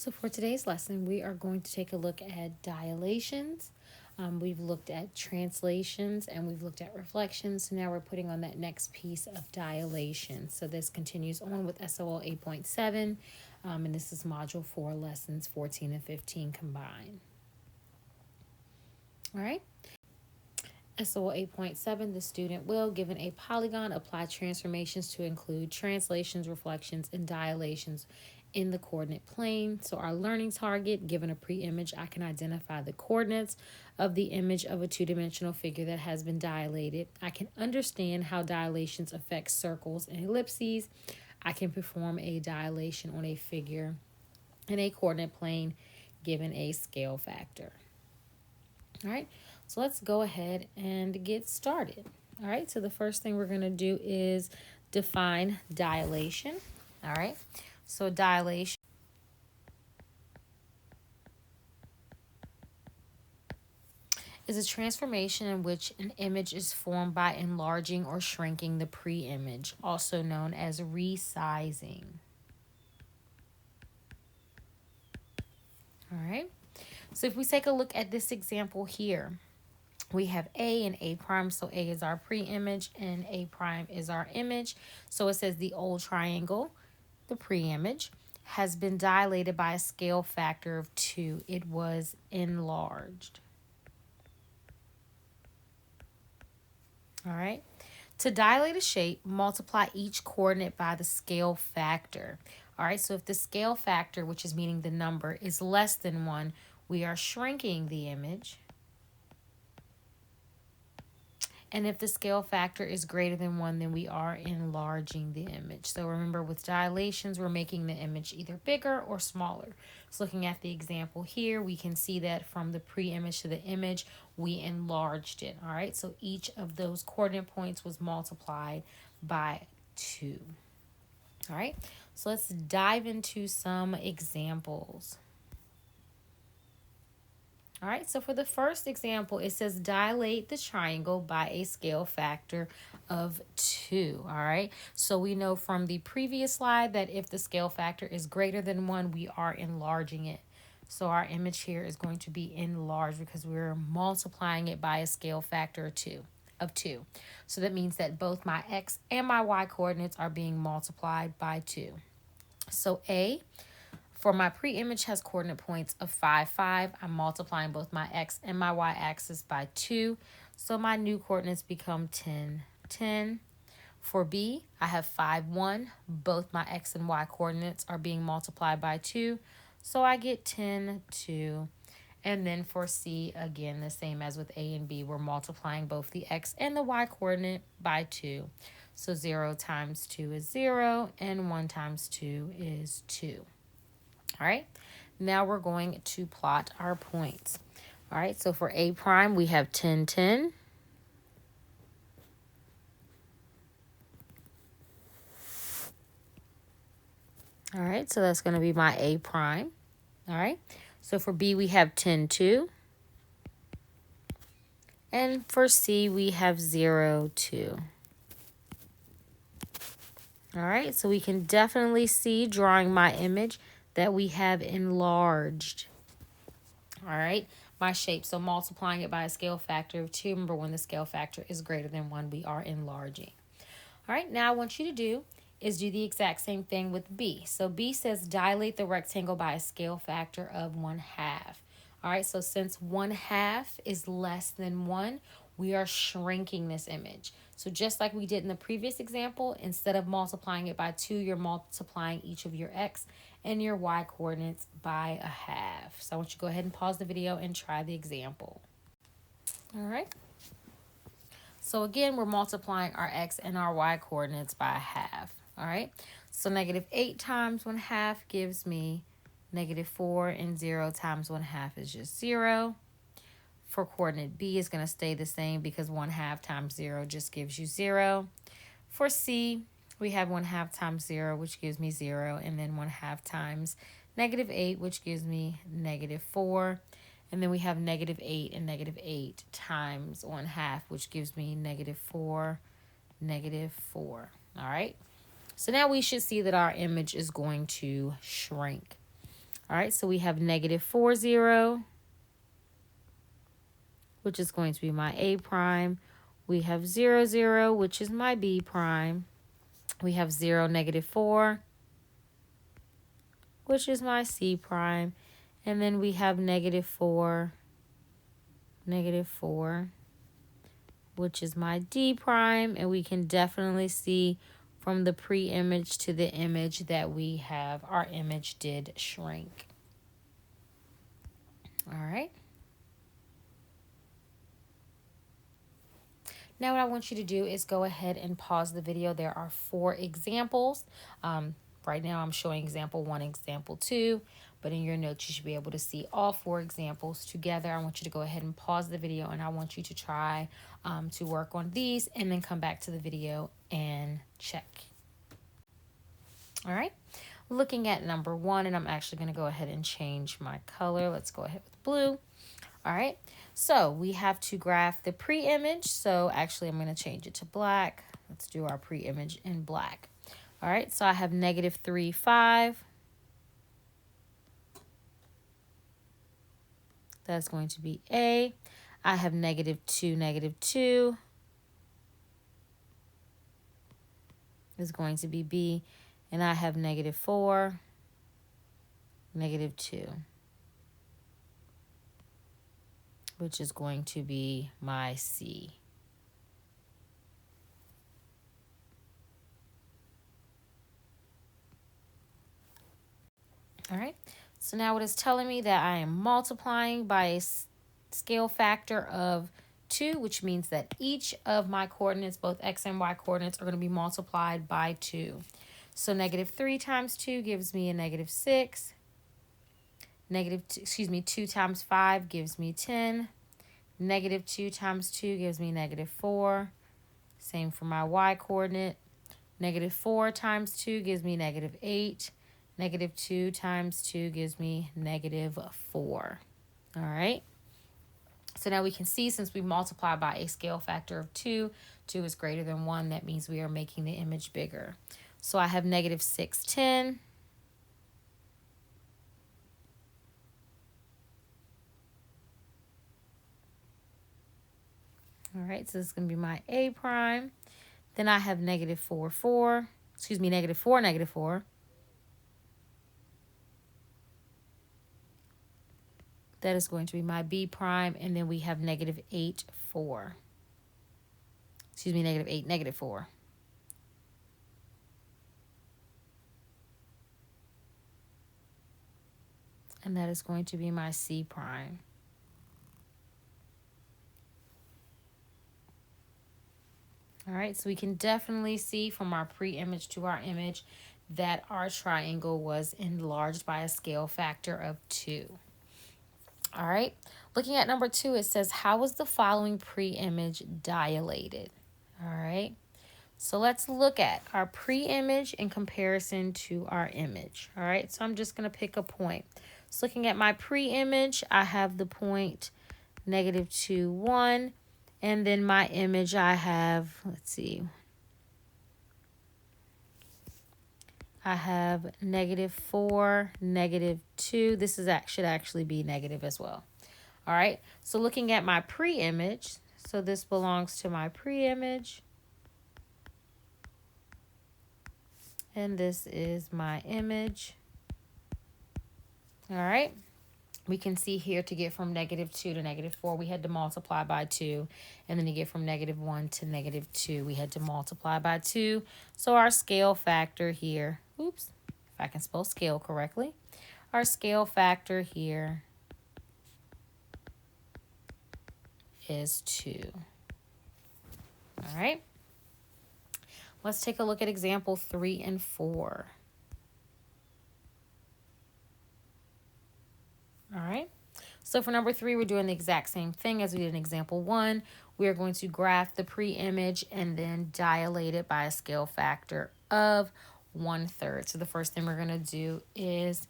So for today's lesson, we are going to take a look at dilations. We've looked at translations and we've looked at reflections. So now we're putting on that next piece of dilation. So this continues on with SOL 8.7, and this is Module 4, Lessons 14 and 15 combined. All right. SOL 8.7, the student will, given a polygon, apply transformations to include translations, reflections, and dilations in the coordinate plane. So our learning target, given a pre-image, I can identify the coordinates of the image of a two-dimensional figure that has been dilated. I can understand how dilations affect circles and ellipses. I can perform a dilation on a figure in a coordinate plane given a scale factor. All right, so let's go ahead and get started. All right, so the first thing we're going to do is define dilation. All right, so dilation is a transformation in which an image is formed by enlarging or shrinking the pre-image, also known as resizing. All right, so if we take a look at this example here, we have A and A prime. So A is our pre-image and A prime is our image. So it says the old triangle, the pre-image, has been dilated by a scale factor of 2. It was enlarged. All right. To dilate a shape, multiply each coordinate by the scale factor. All right. So if the scale factor, which is meaning the number, is less than 1, we are shrinking the image. And if the scale factor is greater than 1, then we are enlarging the image. So remember, with dilations, we're making the image either bigger or smaller. So looking at the example here, we can see that from the pre-image to the image, we enlarged it. All right, so each of those coordinate points was multiplied by 2. All right, so let's dive into some examples. All right, so for the first example, it says dilate the triangle by a scale factor of 2. All right, so we know from the previous slide that if the scale factor is greater than 1, we are enlarging it. So our image here is going to be enlarged because we're multiplying it by a scale factor of 2. So that means that both my x and my y coordinates are being multiplied by 2. So A, for my pre-image, has coordinate points of 5, 5. I'm multiplying both my x and my y-axis by 2. So my new coordinates become 10, 10. For B, I have 5, 1. Both my x and y coordinates are being multiplied by 2. So I get 10, 2. And then for C, again, the same as with A and B, we're multiplying both the x and the y coordinate by 2. So 0 times 2 is 0, and 1 times 2 is 2. All right, now we're going to plot our points. All right, so for A prime, we have 10, 10. All right, so that's going to be my A prime. All right, so for B, we have 10, 2. And for C, we have 0, 2. All right, so we can definitely see, drawing my image, that we have enlarged. All right, my shape. So multiplying it by a scale factor of 2. Remember, when the scale factor is greater than 1, we are enlarging. All right, now I want you to do is do the exact same thing with B. So B says dilate the rectangle by a scale factor of 1/2. All right, so since 1/2 is less than 1, we are shrinking this image. So just like we did in the previous example, instead of multiplying it by 2, you're multiplying each of your x and your y coordinates by 1/2. So I want you to go ahead and pause the video and try the example. All right. So again, we're multiplying our x and our y coordinates by 1/2. All right. So -8 times 1/2 gives me -4, and 0 times 1/2 is just 0. For coordinate B is going to stay the same because 1/2 times 0 just gives you 0. For C, we have 1/2 times 0, which gives me 0, and then 1/2 times -8, which gives me -4. And then we have -8 and -8 times 1/2, which gives me -4, -4. All right. So now we should see that our image is going to shrink. All right, so we have negative 4, 0, which is going to be my A prime. We have 0, 0, which is my B prime. We have 0, negative 4, which is my C prime. And then we have negative 4, negative 4, which is my D prime. And we can definitely see from the pre-image to the image that we have, our image did shrink. All right. Now what I want you to do is go ahead and pause the video. There are 4 examples. Right now I'm showing example 1, example 2, but in your notes you should be able to see all 4 examples together. I want you to go ahead and pause the video, and I want you to try to work on these and then come back to the video and check. All right, looking at number 1, and I'm actually going to go ahead and change my color. Let's go ahead with blue. All right, so we have to graph the pre-image. So actually I'm going to change it to black. Let's do our pre-image in black. All right, so I have negative 3, 5. That's going to be A. I have negative 2, negative 2 is going to be B. And I have negative 4, negative 2, which is going to be my C. All right, so now it is telling me that I am multiplying by a scale factor of 2, which means that each of my coordinates, both x and y coordinates, are going to be multiplied by 2. So negative 3 times 2 gives me a negative 6. 2 times 5 gives me 10. Negative 2 times 2 gives me negative 4. Same for my y coordinate. Negative 4 times 2 gives me negative 8. Negative 2 times 2 gives me negative 4. All right. So now we can see, since we multiply by a scale factor of 2, 2 is greater than 1. That means we are making the image bigger. So I have negative 6, 10. All right, so this is going to be my A prime. Then I have negative 4, 4. Negative 4, negative 4. That is going to be my B prime. And then we have negative 8, 4. Negative 8, negative 4. And that is going to be my C prime. All right, so we can definitely see from our pre-image to our image that our triangle was enlarged by a scale factor of 2. All right, looking at number 2, it says, how was the following pre-image dilated? All right, so let's look at our pre-image in comparison to our image. All right, so I'm just going to pick a point. So looking at my pre-image, I have the point negative 2, 1. And then my image, I have, let's see, I have negative 4, negative 2. This is should actually be negative as well. All right, so looking at my pre-image, so this belongs to my pre-image. And this is my image. All right. We can see here, to get from negative 2 to negative 4, we had to multiply by 2. And then to get from negative 1 to negative 2, we had to multiply by 2. So our scale factor here, oops, if I can spell scale correctly, our scale factor here is 2. All right. Let's take a look at example 3 and 4. All right. So for number 3, we're doing the exact same thing as we did in example 1. We are going to graph the pre-image and then dilate it by a scale factor of 1/3. So the first thing we're going to do is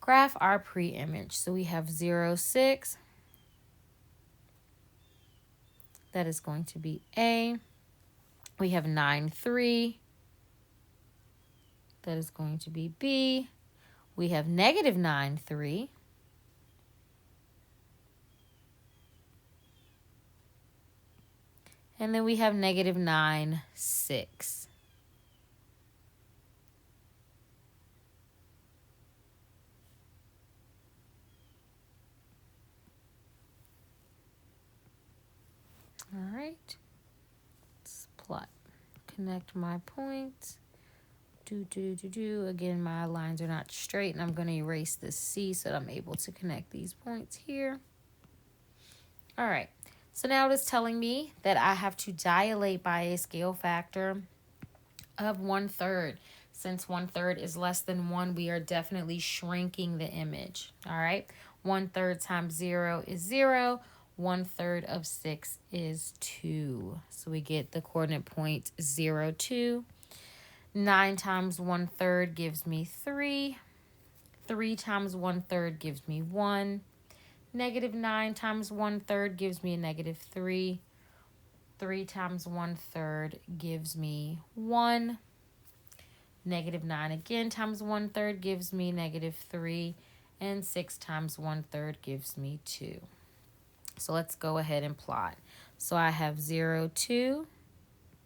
graph our pre-image. So we have 0, 6. That is going to be A. We have 9, 3. That is going to be B. We have negative 9, 3. And then we have negative 9, 6. All right. Let's plot. Connect my points. Again, my lines are not straight, and I'm going to erase this C so that I'm able to connect these points here. All right. So now it is telling me that I have to dilate by a scale factor of 1/3. Since 1/3 is less than 1, we are definitely shrinking the image. All right. 1/3 times 0 is 0. 1/3 of 6 is 2. So we get the coordinate point 0, 2. 9 times 1/3 gives me 3. 3 times 1/3 gives me 1. Negative 9 times 1/3 gives me a negative 3. 3 times 1/3 gives me 1. Negative 9 again times 1/3 gives me negative 3. And 6 times 1/3 gives me 2. So let's go ahead and plot. So I have 0, 2.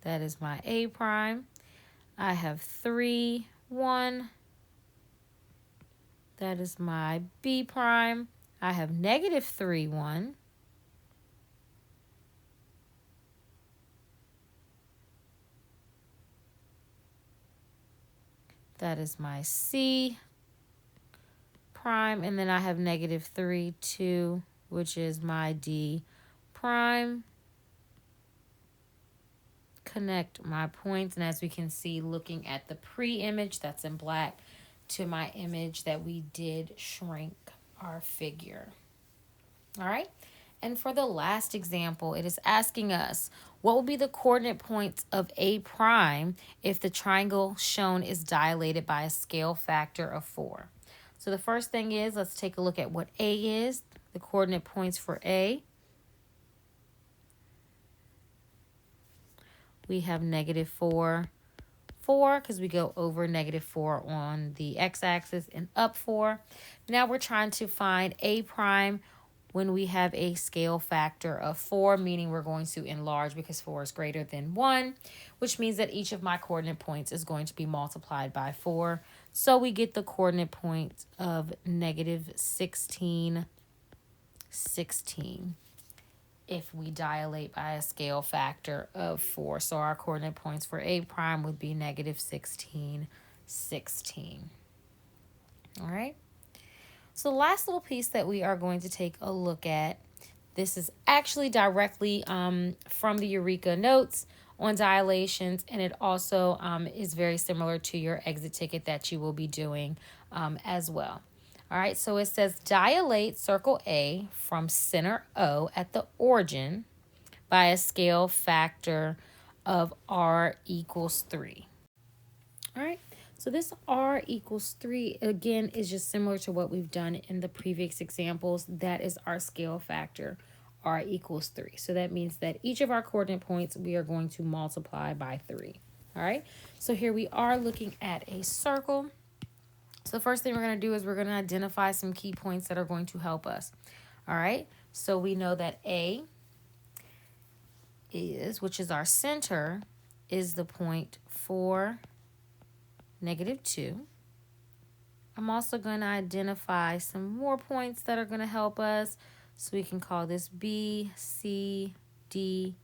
That is my A prime. I have 3, 1. That is my B prime. I have negative 3, 1. That is my C prime. And then I have negative 3, 2, which is my D prime. Connect my points. And as we can see, looking at the pre-image that's in black to my image that we did shrink our figure. All right. And for the last example, it is asking us, what will be the coordinate points of A prime if the triangle shown is dilated by a scale factor of 4? So the first thing is, let's take a look at what A is, the coordinate points for A. We have negative 4, 4, because we go over negative 4 on the x-axis, and up 4. Now we're trying to find A prime when we have a scale factor of 4, meaning we're going to enlarge because 4 is greater than 1, which means that each of my coordinate points is going to be multiplied by 4. So we get the coordinate point of negative 16, 16 if we dilate by a scale factor of 4. So our coordinate points for A prime would be negative 16, 16. All right. So the last little piece that we are going to take a look at, this is actually directly from the Eureka notes on dilations, and it also is very similar to your exit ticket that you will be doing as well. All right, so it says dilate circle A from center O at the origin by a scale factor of R equals 3. All right. So this R equals 3, again, is just similar to what we've done in the previous examples. That is our scale factor, R equals 3. So that means that each of our coordinate points, we are going to multiply by 3. All right. So here we are looking at a circle. So the first thing we're going to do is we're going to identify some key points that are going to help us. All right. So we know that A is, which is our center, is the point 4, negative 2. I'm also going to identify some more points that are going to help us. So we can call this B, C, D,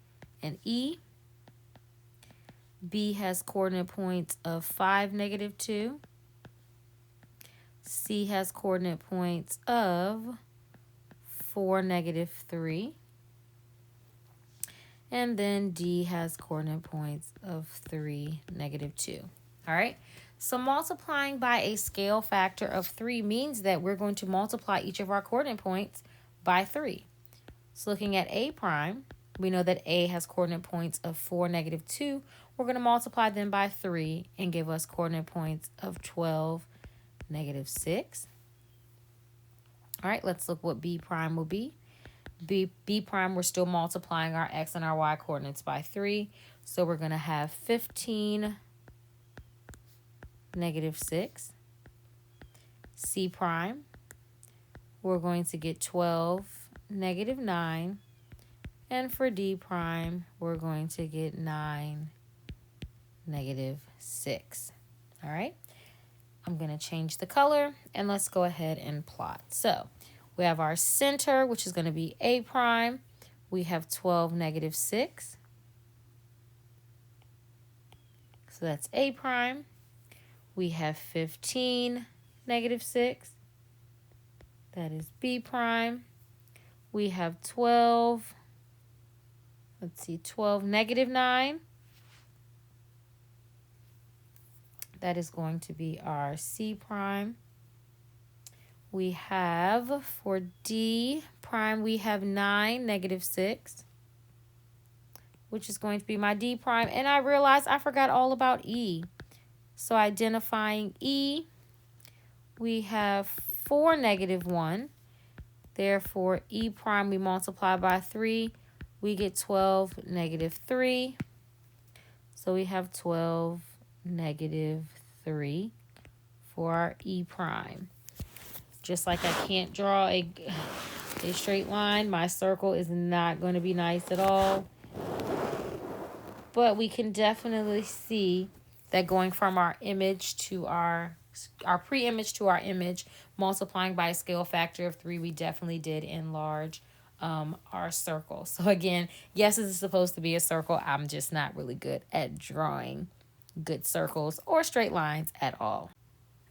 and E. B has coordinate points of 5, negative 2. C has coordinate points of 4, negative 3. And then D has coordinate points of 3, negative 2. All right. So multiplying by a scale factor of 3 means that we're going to multiply each of our coordinate points by 3. So looking at A prime, we know that A has coordinate points of 4, negative 2. We're going to multiply them by 3 and give us coordinate points of 12, negative 6. All right, let's look what B prime will be. B prime, we're still multiplying our X and our Y coordinates by 3. So we're going to have 15, negative 6. C prime, we're going to get 12, negative 9. And for D prime, we're going to get 9, negative 6. All right. I'm going to change the color and let's go ahead and plot. So we have our center, which is going to be A prime. We have 12, negative 6. So that's A prime. We have 15, negative 6. That is B prime. We have 12. Let's see, 12, negative 9. That is going to be our C prime. We have, for D prime, we have 9, negative 6, which is going to be my D prime. And I realized I forgot all about E. So identifying E, we have 4, negative 1. Therefore, E prime we multiply by 3. We get 12, negative 3. So we have 12, negative 3 for our E prime. Just like I can't draw a straight line, my circle is not going to be nice at all. But we can definitely see that going from our image to our pre-image to our image, multiplying by a scale factor of 3, we definitely did enlarge our circle. So again, yes, this is supposed to be a circle. I'm just not really good at drawing good circles or straight lines at all.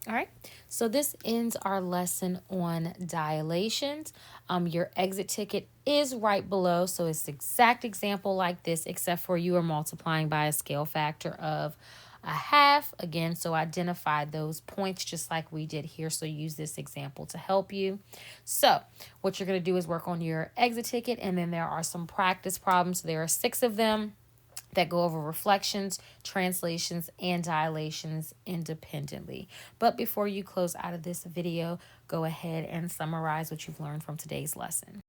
All right, so this ends our lesson on dilations. Your exit ticket is right below, so it's the exact example like this, except for you are multiplying by a scale factor of a half. Again, so identify those points just like we did here, so use this example to help you. So what you're going to do is work on your exit ticket, and then there are some practice problems. There are 6 of them that go over reflections, translations, and dilations independently. But before you close out of this video, go ahead and summarize what you've learned from today's lesson.